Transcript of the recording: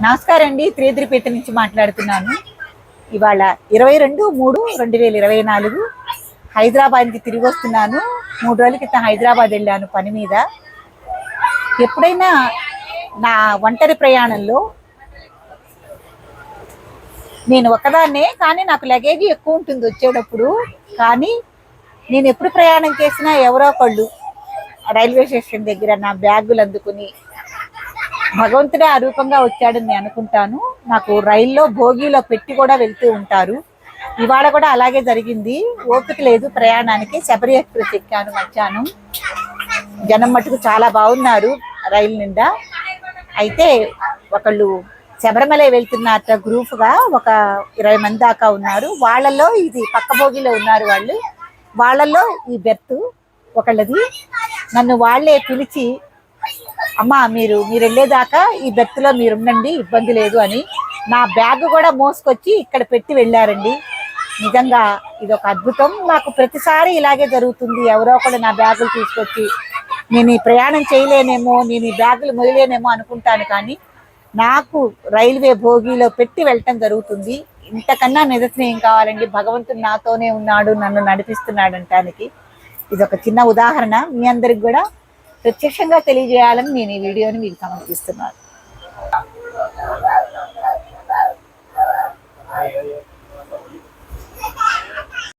నమస్కారం అండి. త్రిదిరిపేట నుంచి మాట్లాడుతున్నాను. ఇవాళ 22/3/2024 హైదరాబాద్ నుంచి తిరిగి వస్తున్నాను. 3 రోజుల క్రితం హైదరాబాద్ వెళ్ళాను పని మీద. ఎప్పుడైనా నా ఒంటరి ప్రయాణంలో నేను ఒక్కదాన్నే, కానీ నాకు లగేజీ ఎక్కువ ఉంటుంది వచ్చేటప్పుడు. కానీ నేను ఎప్పుడు ప్రయాణం చేసినా ఎవరో ఒకళ్ళు రైల్వే స్టేషన్ దగ్గర నా బ్యాగులు అందుకుని భగవంతుడే ఆ రూపంగా వచ్చాడని నేను అనుకుంటాను. నాకు రైల్లో భోగిలో పెట్టి కూడా వెళ్తూ ఉంటారు. ఇవాళ కూడా అలాగే జరిగింది. ఓపిక లేదు ప్రయాణానికి. శబరి ఎక్స్ప్రెస్ ఎక్కాను మధ్యాహ్నం. జనం మటుకు చాలా బాగున్నారు రైలు నిండా. అయితే ఒకళ్ళు శబరిమల వెళ్తున్నట్ట గ్రూప్గా ఒక 20 మంది దాకా ఉన్నారు. వాళ్ళల్లో ఇది పక్క భోగిలో ఉన్నారు వాళ్ళు. వాళ్ళల్లో ఈ బెర్త్ ఒకళ్ళది. నన్ను వాళ్ళే పిలిచి, అమ్మా మీరు వెళ్ళేదాకా ఈ బెర్త్లో మీరు ఉండండి, ఇబ్బంది లేదు అని నా బ్యాగ్ కూడా మోసుకొచ్చి ఇక్కడ పెట్టి వెళ్ళారండి. నిజంగా ఇది ఒక అద్భుతం. నాకు ప్రతిసారి ఇలాగే జరుగుతుంది. ఎవరో ఒకడు నా బ్యాగులు తీసుకొచ్చి, నేను ఈ ప్రయాణం చేయలేనేమో, నేను ఈ బ్యాగులు మొదలేనేమో అనుకుంటాను, కానీ నాకు రైల్వే భోగిలో పెట్టి వెళ్ళటం జరుగుతుంది. ఇంతకన్నా నిదర్శనం ఏం కావాలండి? భగవంతుడు నాతోనే ఉన్నాడు, నన్ను నడిపిస్తున్నాడు అనటానికి ఇది ఒక చిన్న ఉదాహరణ. మీ అందరికి కూడా ప్రత్యక్షంగా తెలియజేయాలని నేను ఈ వీడియోని మీకు సమర్పిస్తున్నాను.